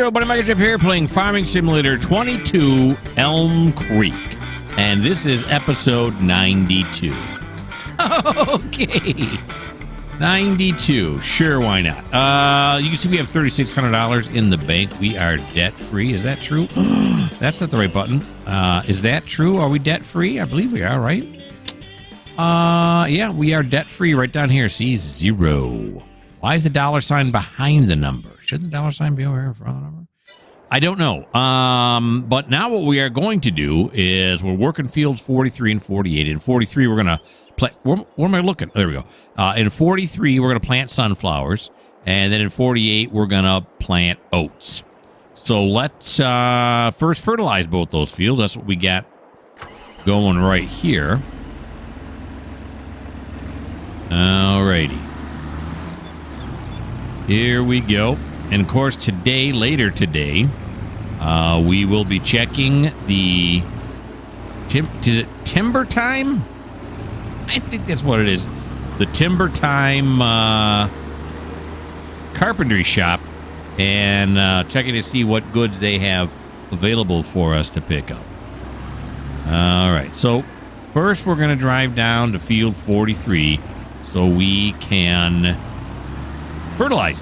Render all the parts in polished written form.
everybody, Mikerowchip here playing Farming Simulator 22 Elm Creek. And this is episode 92. Okay. 92. Sure, why not? You can see we have $3,600 in the bank. We are debt-free. Is that true? That's not the right button. Is that true? Are we debt-free? I believe we are, right? Yeah, we are debt-free right down here. See, 0. Why is the dollar sign behind the number? Should the dollar sign be over here in front of the number? I don't know. But now what we are going to do is we're working fields 43 and 48. In 43, we're going to plant... Where am I looking? There we go. In 43, we're going to plant sunflowers. And then in 48, we're going to plant oats. So let's first fertilize both those fields. That's what we got going right here. Alrighty. Here we go. And, of course, later today, we will be checking the... is it Timber Time? I think that's what it is. The Timber Time carpentry shop. And checking to see what goods they have available for us to pick up. All right. So, first we're going to drive down to field 43 so we can fertilize.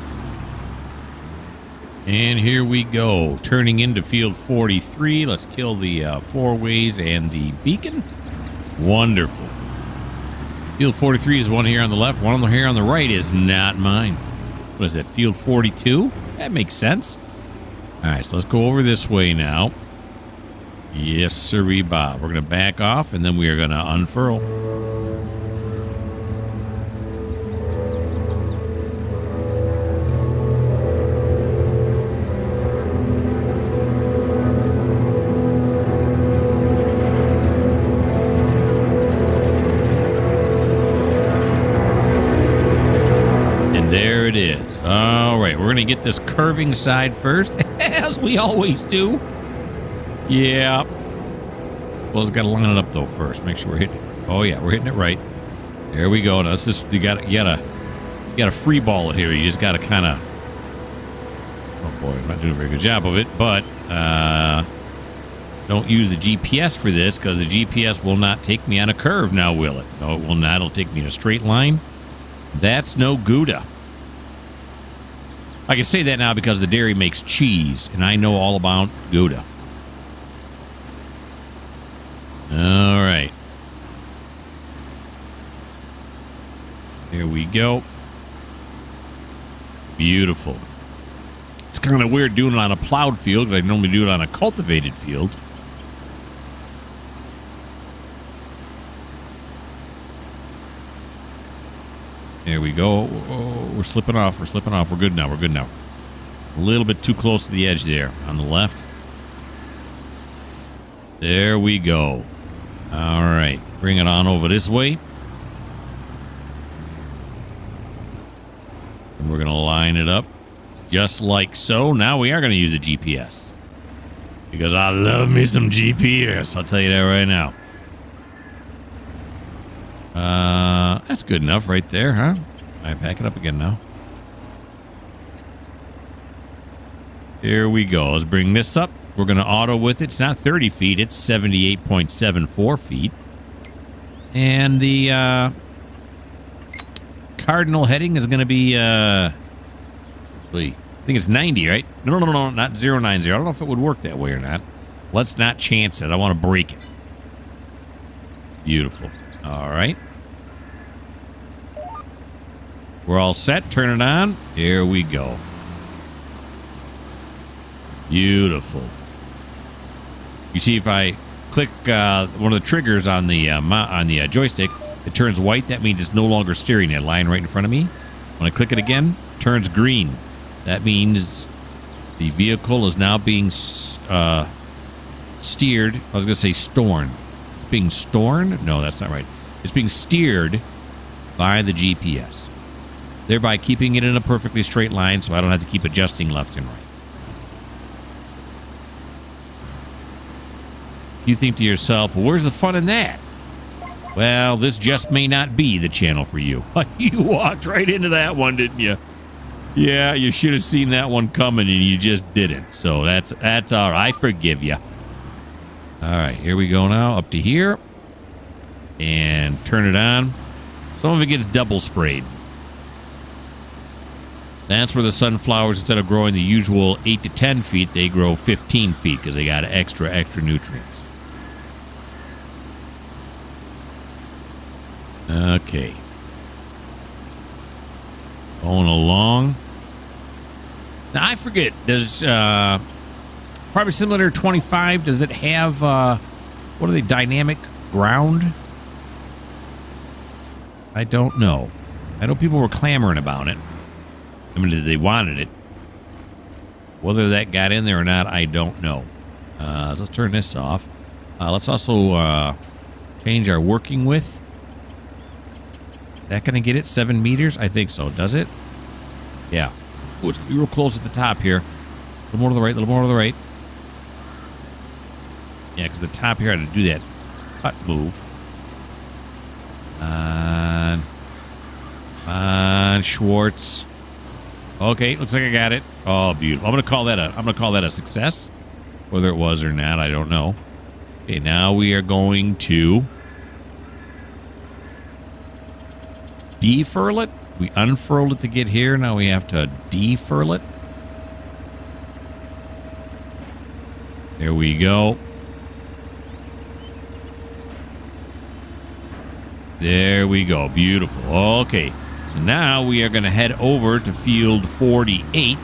And here we go, turning into field 43. Let's kill the four-ways and the beacon. Wonderful. Field 43 is one here on the left. One here on the right is not mine. What is that, field 42? That makes sense. All right, so let's go over this way now. Yes, sirree, Bob. We're going to back off, and then we are going to unfurl. There it is. All right, we're going to get this curving side first, as we always do. Yeah. Well, we've got to line it up, though, first. Make sure we're hitting it. Oh, yeah, we're hitting it right. There we go. Now, it's just, you gotta free ball it here. You just got to kind of... Oh, boy, I'm not doing a very good job of it, but don't use the GPS for this, because the GPS will not take me on a curve now, will it? No, it will not. It'll take me in a straight line. That's no Gouda. I can say that now because the dairy makes cheese, and I know all about Gouda. All right. Here we go. Beautiful. It's kind of weird doing it on a plowed field, because I normally do it on a cultivated field. There we go. Oh, we're slipping off. We're slipping off. We're good now. We're good now. A little bit too close to the edge there on the left. There we go. All right. Bring it on over this way. And we're going to line it up just like so. Now we are going to use the GPS. Because I love me some GPS. I'll tell you that right now. That's good enough right there, huh? All right, back it up again now. Here we go. Let's bring this up. We're going to auto with it. It's not 30 feet. It's 78.74 feet. And the cardinal heading is going to be, I think it's 90, right? No, not 090. I don't know if it would work that way or not. Let's not chance it. I want to break it. Beautiful. All right. We're all set. Turn it on. Here we go. Beautiful. You see, if I click one of the triggers on the joystick, it turns white. That means it's no longer steering it. Lying right in front of me. When I click it again, it turns green. That means the vehicle is now being steered. I was going to say storn. It's being storn? No, that's not right. It's being steered by the GPS, thereby keeping it in a perfectly straight line so I don't have to keep adjusting left and right. You think to yourself, well, where's the fun in that? Well, this just may not be the channel for you. You walked right into that one, didn't you? Yeah, you should have seen that one coming and you just didn't. So that's all right. I forgive you. All right, here we go now. Up to here. And turn it on. Some of it gets double sprayed. That's where the sunflowers, instead of growing the usual 8 to 10 feet, they grow 15 feet because they got extra nutrients. Okay. Going along. Now, I forget, does probably similar to 25, does it have, what are they, dynamic ground? I don't know. I know people were clamoring about it. I mean, they wanted it. Whether that got in there or not, I don't know. Let's turn this off. Let's also change our working width. Is that going to get it 7 meters? I think so. Does it? Yeah. Oh, it's going to be real close at the top here. A little more to the right, a little more to the right. Yeah, because the top here had to do that cut move. On Schwartz. Okay, looks like I got it. Oh, beautiful. I'm gonna call that a success. Whether it was or not, I don't know. Okay, now we are going to defurl it. We unfurled it to get here. Now we have to defurl it. There we go. There we go. Beautiful. Okay. So now we are going to head over to field 48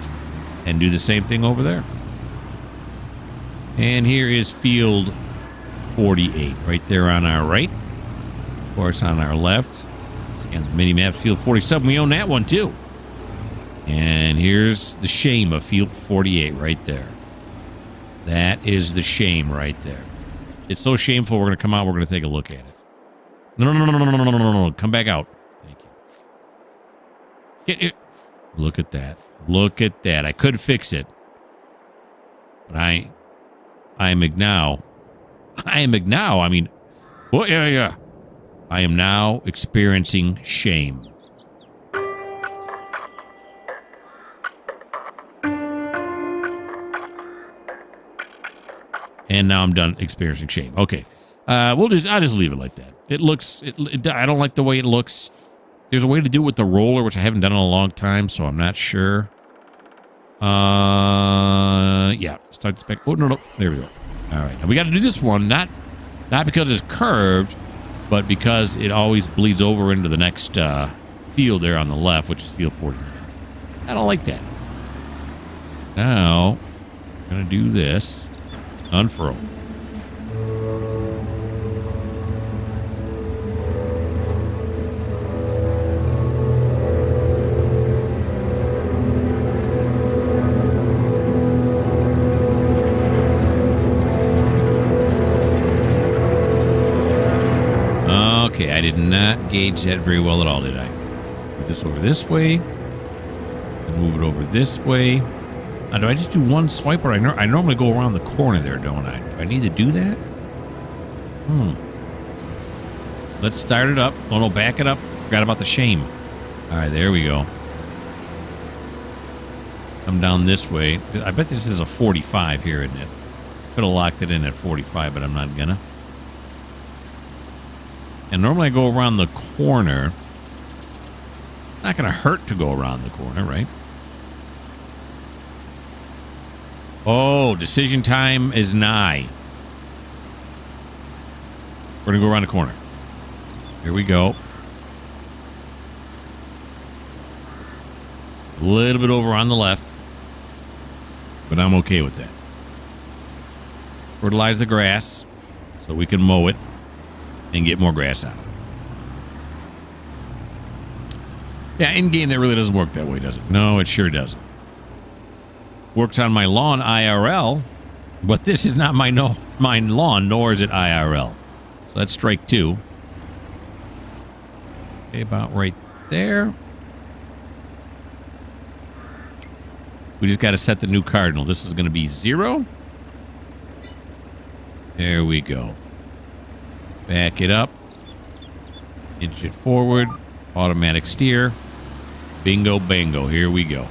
and do the same thing over there. And here is field 48 right there on our right. Of course, on our left. And the mini map, field 47. We own that one too. And here's the shame of field 48 right there. That is the shame right there. It's so shameful. We're going to come out. We're going to take a look at it. No. Come back out. Thank you. Get it. Look at that. Look at that. I could fix it. But I am now. I mean, well, yeah. I am now experiencing shame. And now I'm done experiencing shame. Okay. I'll just leave it like that. I don't like the way it looks. There's a way to do it with the roller, which I haven't done in a long time, so I'm not sure. Yeah, start this back. Oh, no. There we go. All right. Now we got to do this one, not because it's curved, but because it always bleeds over into the next field there on the left, which is field 49. I don't like that. Now, I'm going to do this. Unfurl. Okay, I did not gauge that very well at all, did I? Move this over this way. And move it over this way. Now, do I just do one swipe, or I normally go around the corner there, don't I? Do I need to do that? Let's start it up. Oh, no, back it up. Forgot about the shame. All right, there we go. Come down this way. I bet this is a 45 here, isn't it? Could have locked it in at 45, but I'm not gonna. And normally I go around the corner. It's not going to hurt to go around the corner, right? Oh, decision time is nigh. We're going to go around the corner. Here we go. A little bit over on the left. But I'm okay with that. Fertilize the grass so we can mow it and get more grass out of it. Yeah, in game that really doesn't work that way, does it? No, it sure doesn't. Works on my lawn IRL, but this is not my lawn, nor is it IRL. So that's strike 2. Okay, about right there. We just got to set the new cardinal. This is going to be 0. There we go. Back it up. Inch it forward. Automatic steer. Bingo, bango. Here we go.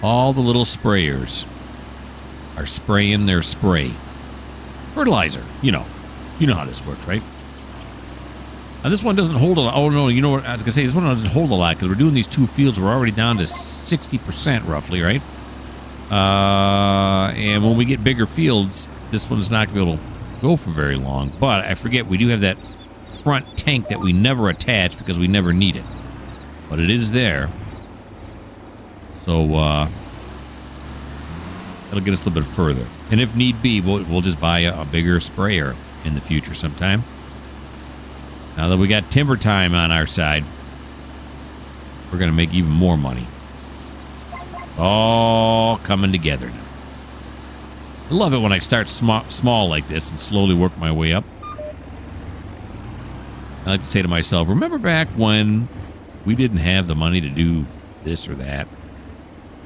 all the little sprayers are spraying their spray. Fertilizer, you know how this works, right? Now, this one doesn't hold a lot. Oh, no, you know what? I was going to say, this one doesn't hold a lot because we're doing these 2 fields. We're already down to 60% roughly, right? And when we get bigger fields, this one's not going to be able to go for very long. But I forget, we do have that front tank that we never attach because we never need it. But it is there. So, it'll get us a little bit further. And if need be, we'll just buy a bigger sprayer in the future sometime. Now that we got timber time on our side, we're going to make even more money. It's all coming together now. I love it when I start small like this and slowly work my way up. I like to say to myself, remember back when we didn't have the money to do this or that?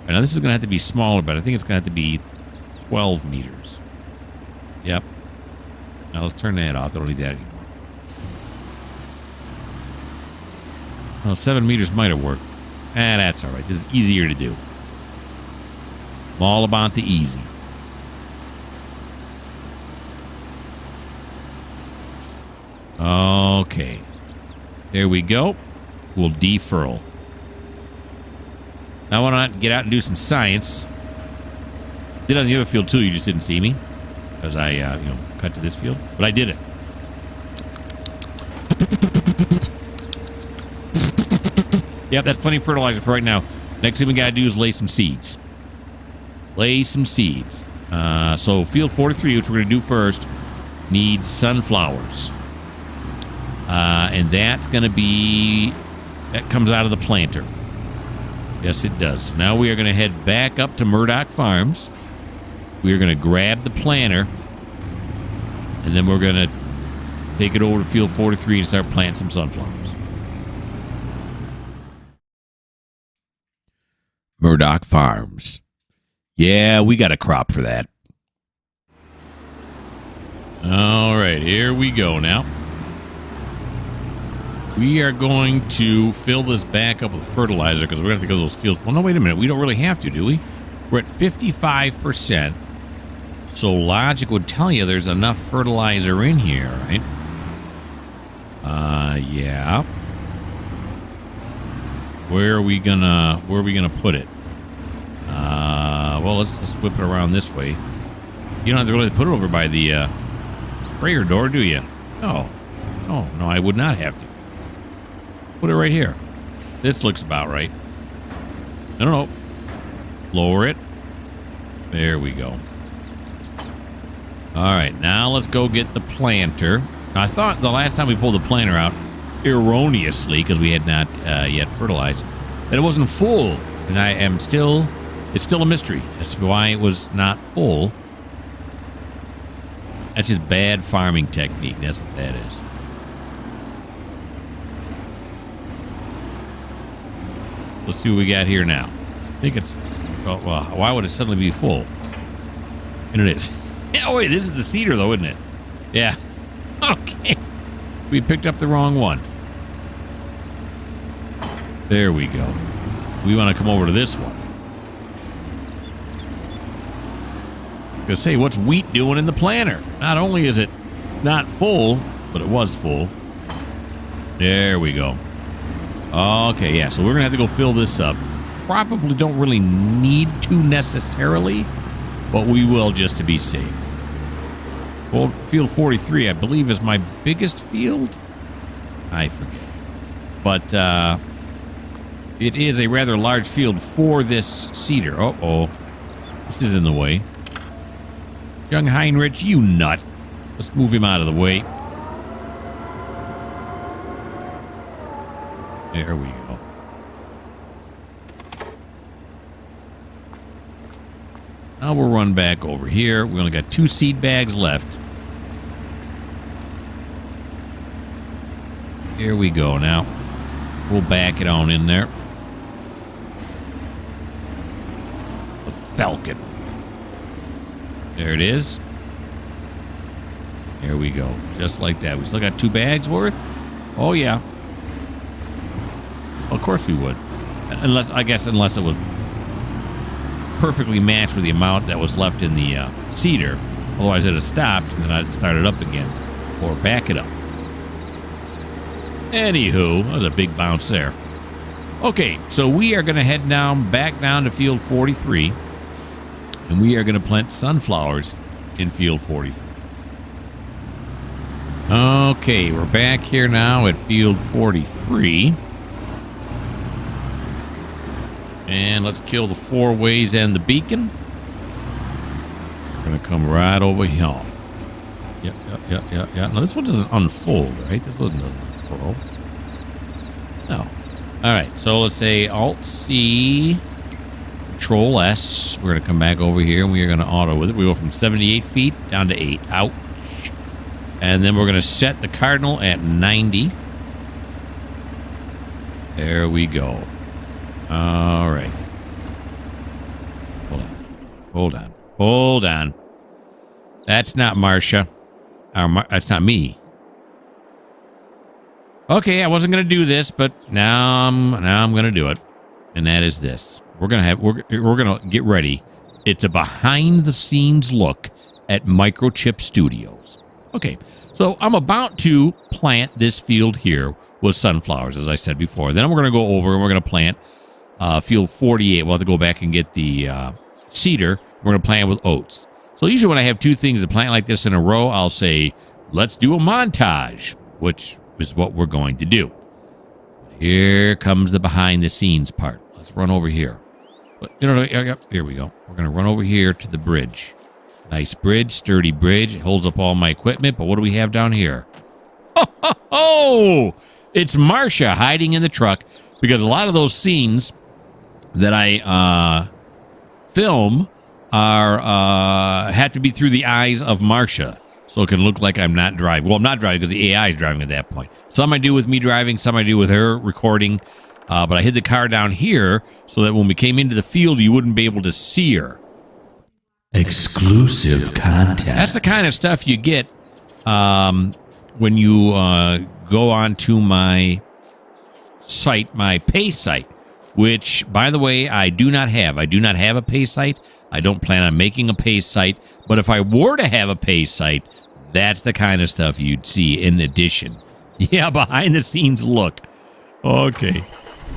Now this is going to have to be smaller, but I think it's going to have to be 12 meters. Yep. Now let's turn that off. I don't need that anymore. Well, 7 meters might have worked. That's all right. This is easier to do. I'm all about the easy. Okay. There we go. We'll defurl. Now, why not get out and do some science? Did it on the other field, too. You just didn't see me. Because I, cut to this field. But I did it. Yep, that's plenty of fertilizer for right now. Next thing we got to do is lay some seeds. Lay some seeds. So field 43, which we're going to do first, needs sunflowers. And that's going to be... That comes out of the planter. Yes, it does. Now we are going to head back up to Murdoch Farms. We are going to grab the planter. And then we're going to take it over to field 43 and start planting some sunflowers. Murdoch Farms. Yeah, we got a crop for that. All right, here we go now. We are going to fill this back up with fertilizer because we're going to have to go to those fields. Well, no, wait a minute. We don't really have to, do we? We're at 55%. So logic would tell you there's enough fertilizer in here, right? Yeah. Where are we gonna put it? Well, let's whip it around this way. You don't have to really put it over by the sprayer door, do you? No. Oh, no, I would not have to. Put it right here. This looks about right. No. Lower it. There we go. All right, now let's go get the planter. I thought the last time we pulled the planter out, erroneously, because we had not yet fertilized, that it wasn't full. And it's still a mystery as to why it was not full. That's just bad farming technique. That's what that is. Let's see what we got here now. I think it's... Well, why would it suddenly be full? And it is. Oh, wait, this is the cedar, though, isn't it? Yeah. Okay. We picked up the wrong one. There we go. We want to come over to this one. Gonna say, what's wheat doing in the planter? Not only is it not full, but it was full. There we go. Okay, yeah, so we're gonna have to go fill this up. Probably don't really need to necessarily, but we will just to be safe. Well, field 43, I believe, is my biggest field. I forget. But it is a rather large field for this cedar. Uh-oh. This is in the way. Young Heinrich, you nut. Let's move him out of the way. There we go. Now we'll run back over here. We only got 2 seed bags left. Here we go now. We'll back it on in there. The Falcon. There it is. There we go. Just like that. We still got 2 bags worth? Oh, yeah. Well, of course we would. Unless it was... perfectly matched with the amount that was left in the cedar. Otherwise, it'd have stopped, and then I'd start it up again or back it up. Anywho, that was a big bounce there. Okay, so we are going to head back down to field 43, and we are going to plant sunflowers in field 43. Okay, we're back here now at field 43. And let's kill the 4 ways and the beacon. We're going to come right over here. Yep. Now, this one doesn't unfold, right? This one doesn't unfold. No. All right, so let's say Alt-C, Control-S. We're going to come back over here, and we are going to auto with it. We go from 78 feet down to 8. Ouch. And then we're going to set the cardinal at 90. There we go. All right. Hold on. That's not Marcia. That's not me. Okay, I wasn't going to do this, but now I'm going to do it. And that is this. We're going to get ready. It's a behind the scenes look at Mikerowchip Studios. Okay. So I'm about to plant this field here with sunflowers, as I said before. Then we're going to go over and we're going to plant field 48. We'll have to go back and get the cedar. We're going to plant it with oats. So usually when I have 2 things to plant like this in a row, I'll say, let's do a montage, which is what we're going to do. Here comes the behind the scenes part. Let's run over here. But, here we go. We're going to run over here to the bridge. Nice bridge, sturdy bridge. It holds up all my equipment. But what do we have down here? Oh, it's Marcia hiding in the truck, because a lot of those scenes that I film have to be through the eyes of Marcia, so it can look like I'm not driving. Well, I'm not driving because the AI is driving at that point. Some I do with me driving, some I do with her recording. But I hid the car down here so that when we came into the field, you wouldn't be able to see her. Exclusive content. That's the kind of stuff you get when you go on to my site, my pay site, which, by the way, I do not have. I do not have a pay site. I don't plan on making a pay site. But if I were to have a pay site, that's the kind of stuff you'd see in addition. Yeah, behind the scenes look. Okay.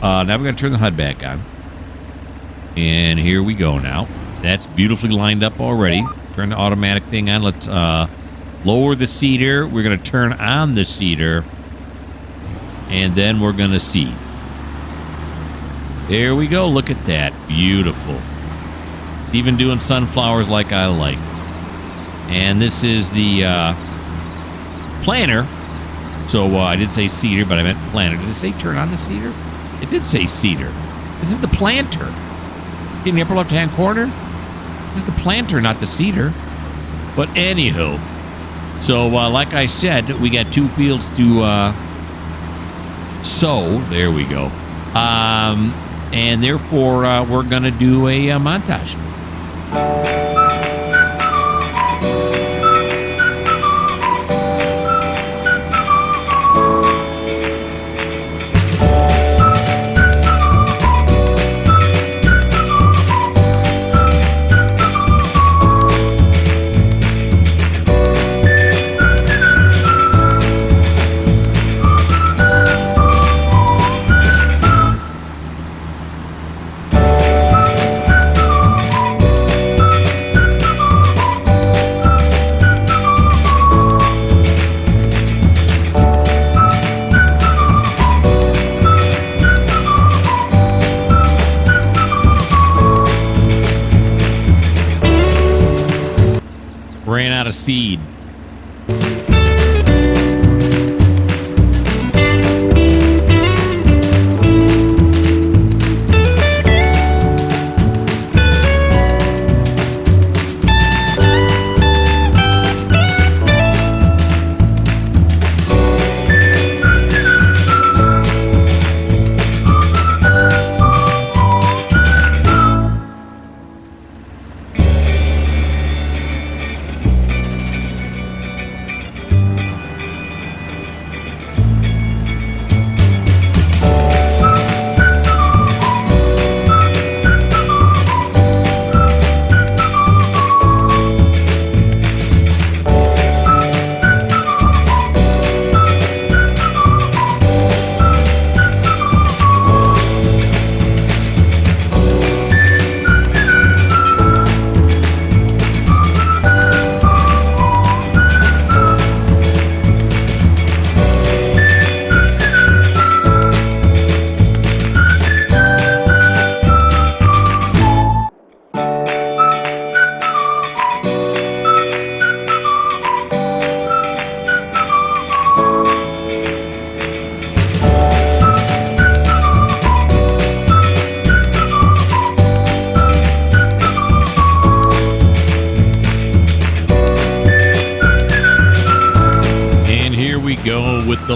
Now we're going to turn the HUD back on. And here we go now. That's beautifully lined up already. Turn the automatic thing on. Let's lower the cedar. We're going to turn on the cedar. And then we're going to seed. There we go. Look at that. Beautiful. It's even doing sunflowers like I like. And this is the planter. So I did say cedar, but I meant planter. Did it say turn on the cedar? It did say cedar. This is the planter. See in the upper left-hand corner? This is the planter, not the cedar. But anywho. So like I said, we got 2 fields to sow. There we go. And therefore, we're going to do a montage. Ran out of seed.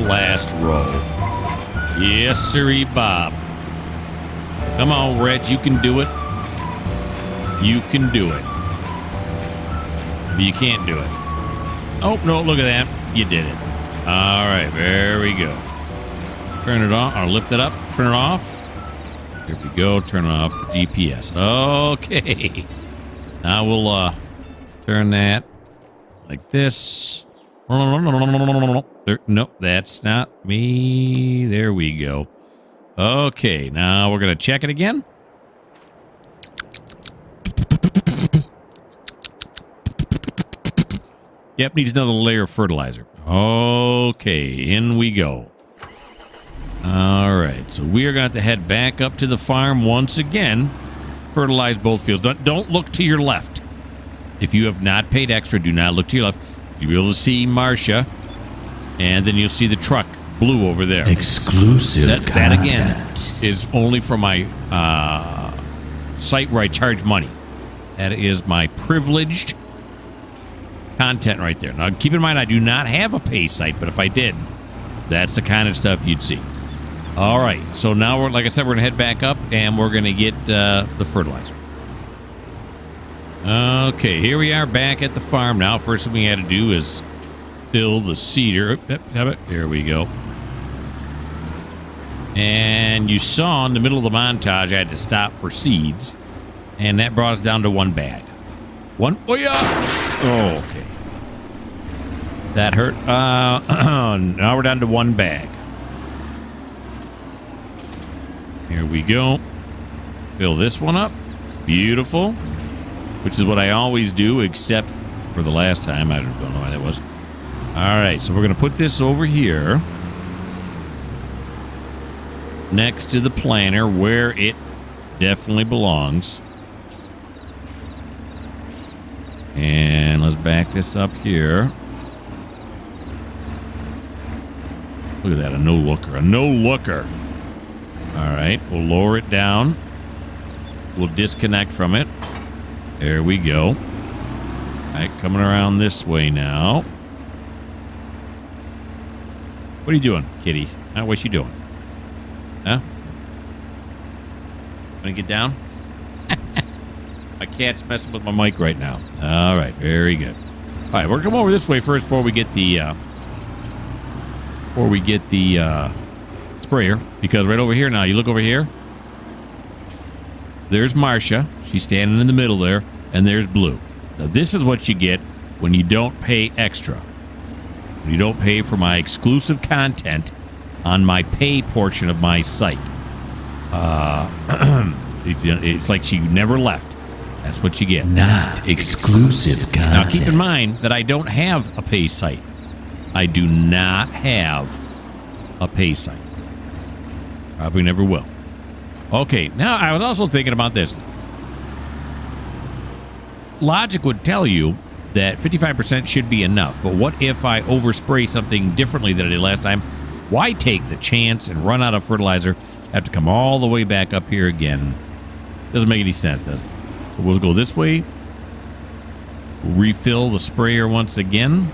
the last row. Yes, sirree, Bob. Come on, Reg, you can do it. You can do it. But you can't do it. Oh, no, look at that. You did it. All right, there we go. Turn it on, or lift it up, turn it off. Here we go, turn off the GPS. Okay. Now we'll turn that like this. There, nope, that's not me. There we go. Okay, now we're going to check it again. Yep, needs another layer of fertilizer. Okay, in we go. All right, so we are going to have to head back up to the farm once again. Fertilize both fields. Don't look to your left. If you have not paid extra, do not look to your left. You'll be able to see Marcia, and then you'll see the truck blue over there. Exclusive content. That again is only for my site where I charge money. That is my privileged content right there. Now, keep in mind, I do not have a pay site, but if I did, that's the kind of stuff you'd see. All right, so now we're, like I said, we're gonna head back up and we're gonna get the fertilizer. Okay, here we are back at the farm now. First thing we had to do is fill the seeder. There we go. And you saw in the middle of the montage, I had to stop for seeds, and that brought us down to one bag. One. Oh yeah. Oh, okay. That hurt. Now we're down to one bag. Here we go. Fill this one up. Beautiful. Which is what I always do, except for the last time. I don't know why that was. All right, so we're going to put this over here next to the planter where it definitely belongs. And let's back this up here. Look at that, a no-looker. A no-looker. All right, we'll lower it down. We'll disconnect from it. There we go. All right, coming around this way now. What are you doing, kitties? What you doing? Huh? Gonna get down? My cat's messing with my mic right now. All right, very good. All right, we're coming over this way first before we get the sprayer, because right over here now, you look over here. There's Marcia. She's standing in the middle there, and there's Blue. Now, this is what you get when you don't pay extra. When you don't pay for my exclusive content on my pay portion of my site. It's like she never left. That's what you get. Not exclusive content. Now, keep in mind that I don't have a pay site. I do not have a pay site. Probably never will. Okay, now I was also thinking about this. Logic would tell you that 55% should be enough, but what if I overspray something differently than I did last time? Why take the chance and run out of fertilizer, have to come all the way back up here again? Doesn't make any sense, does it? We'll go this way. Refill the sprayer once again.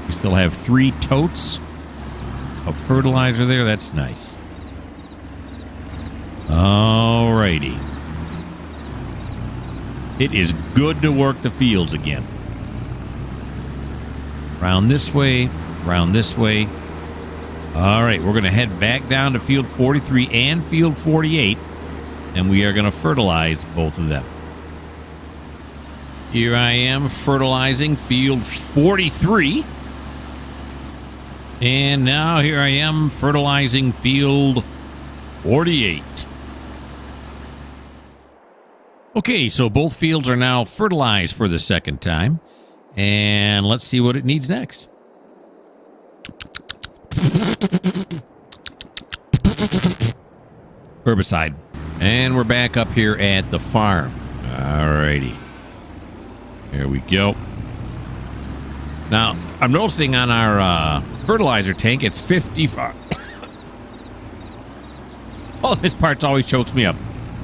We still have 3 totes of fertilizer there. That's nice. Alrighty. It is good to work the fields again. Round this way, round this way. All right, we're going to head back down to field 43 and field 48, and we are going to fertilize both of them. Here I am fertilizing field 43. And now here I am fertilizing field 48. Okay, so both fields are now fertilized for the second time. And let's see what it needs next. Herbicide. And we're back up here at the farm. Alrighty. There we go. Now, I'm noticing on our fertilizer tank, it's 55. Oh, this part always chokes me up.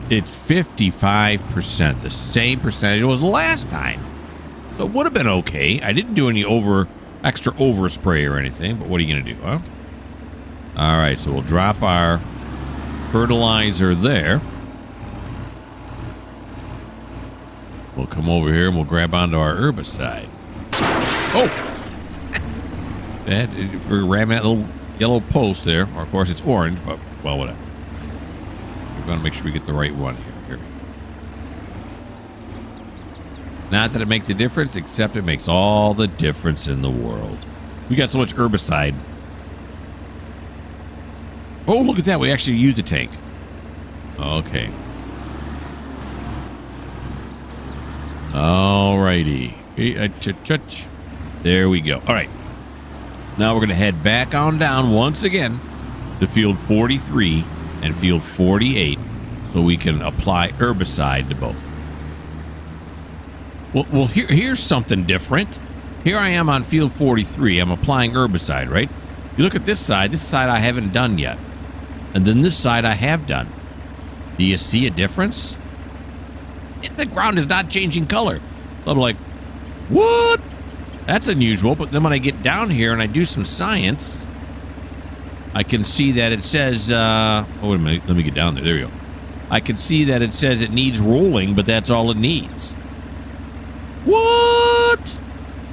It's 55%, the same percentage it was last time. So it would have been okay. I didn't do any over extra overspray or anything, but what are you going to do, huh? All right, so we'll drop our fertilizer there. We'll come over here and we'll grab onto our herbicide. Oh! That, if we're ramming that little yellow post there, or of course it's orange, but, well, whatever. We're going to make sure we get the right one here. Not that it makes a difference, except it makes all the difference in the world. We got so much herbicide. Oh, look at that. We actually used a tank. Okay. Alrighty. There we go. All right. Now we're going to head back on down once again to field 43 and field 48 so we can apply herbicide to both. Well, here's something different. Here I am on field 43. I'm applying herbicide, right? You look at this side I haven't done yet. And then this side I have done. Do you see a difference? The ground is not changing color. So I'm like, what? That's unusual. But then when I get down here and I do some science, I can see that it says, oh, wait a minute. Let me get down there. There we go. I can see that it says it needs rolling, but that's all it needs. What?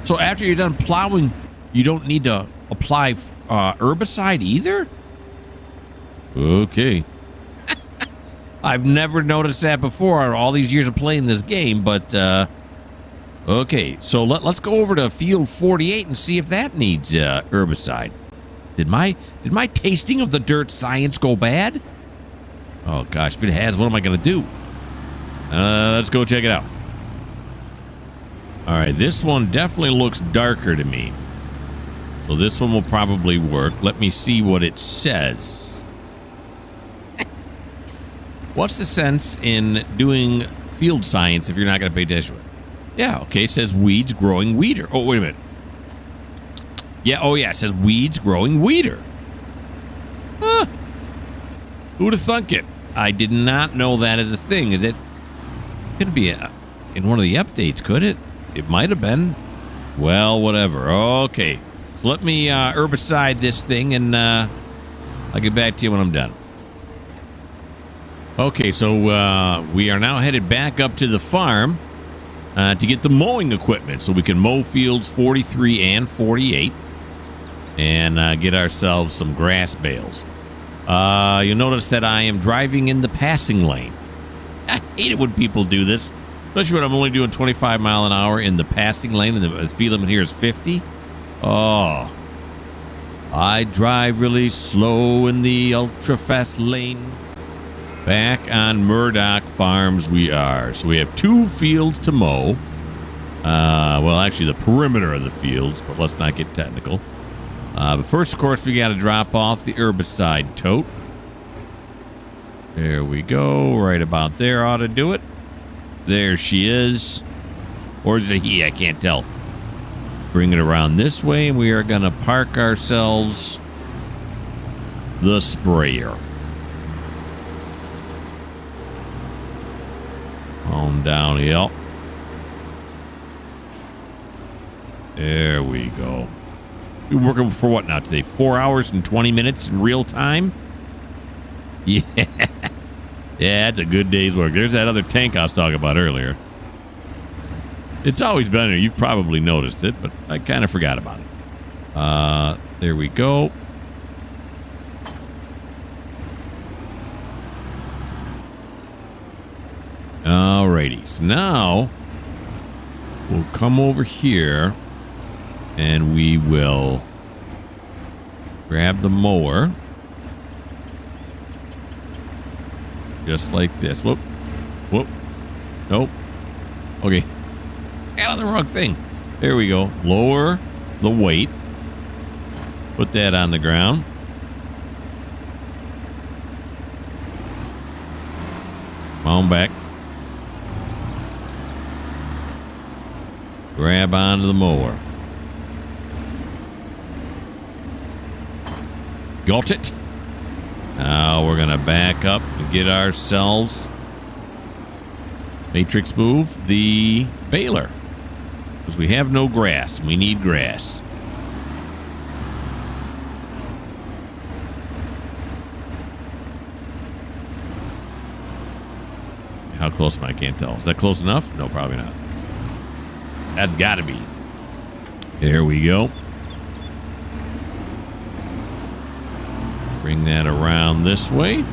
So after you're done plowing, you don't need to apply herbicide either? Okay. I've never noticed that before all these years of playing this game, but okay. So let's go over to field 48 and see if that needs herbicide. Did my tasting of the dirt science go bad? Oh gosh, if it has, what am I going to do? Let's go check it out. All right, this one definitely looks darker to me. So this one will probably work. Let me see what it says. What's the sense in doing field science if you're not going to pay attention to it? Yeah, okay, it says weeds growing weeder. Oh, wait a minute. Yeah, oh yeah, it says weeds growing weeder. Huh. Who'd have thunk it? I did not know that as a thing. It couldn't be in one of the updates, could it? It might have been. Well, whatever. Okay, so let me herbicide this thing, and I'll get back to you when I'm done. Okay, so we are now headed back up to the farm to get the mowing equipment so we can mow fields 43 and 48 and get ourselves some grass bales. You'll notice that I am driving in the passing lane. I hate it when people do this, especially when I'm only doing 25 mile an hour in the passing lane and the speed limit here is 50. Oh, I drive really slow in the ultra fast lane. Back on Murdoch Farms we are. So we have 2 fields to mow. Well, actually the perimeter of the fields, but let's not get technical. But first, of course, we got to drop off the herbicide tote. There we go. Right about there ought to do it. There she is. Or is it a he? I can't tell. Bring it around this way, and we are going to park ourselves the sprayer. On downhill. There we go. We're working for what now today? 4 hours and 20 minutes in real time? Yeah. Yeah, that's a good day's work. There's that other tank I was talking about earlier. It's always been there. You've probably noticed it, but I kind of forgot about it. There we go. Alrighty, so now we'll come over here and we will grab the mower just like this. Whoop, whoop, nope. Okay, got on the wrong thing. There we go. Lower the weight. Put that on the ground. Come on back. Grab onto the mower. Got it. Now we're going to back up and get ourselves, matrix move, the baler. Because we have no grass. We need grass. close am I? I can't tell. Is that close enough? No, probably not. That's got to be. There we go. Bring that around this way.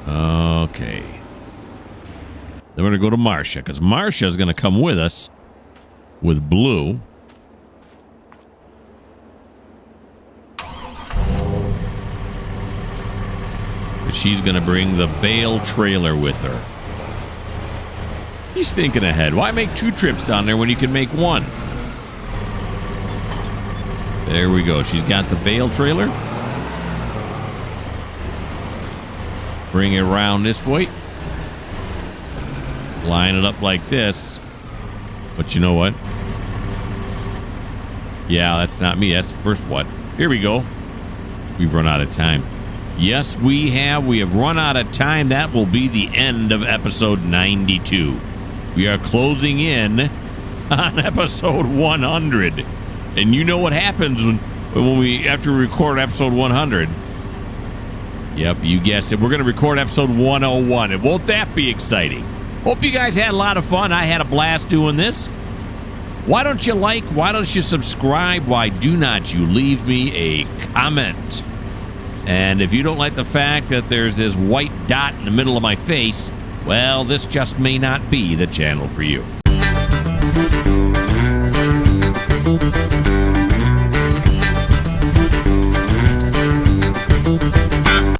Okay. Then we're going to go to Marcia, because Marcia is going to come with us with Blue. But she's going to bring the bale trailer with her. He's thinking ahead. Why make 2 trips down there when you can make 1? There we go. She's got the bale trailer. Bring it around this way. Line it up like this. But you know what? Yeah, that's not me. That's the first what. Here we go. We've run out of time. Yes, we have. We have run out of time. That will be the end of episode 92. We are closing in on episode 100. And you know what happens when we, after we record episode 100. Yep, you guessed it. We're going to record episode 101. And won't that be exciting? Hope you guys had a lot of fun. I had a blast doing this. Why don't you like? Why don't you subscribe? Why do not you leave me a comment? And if you don't like the fact that there's this white dot in the middle of my face, well, this just may not be the channel for you.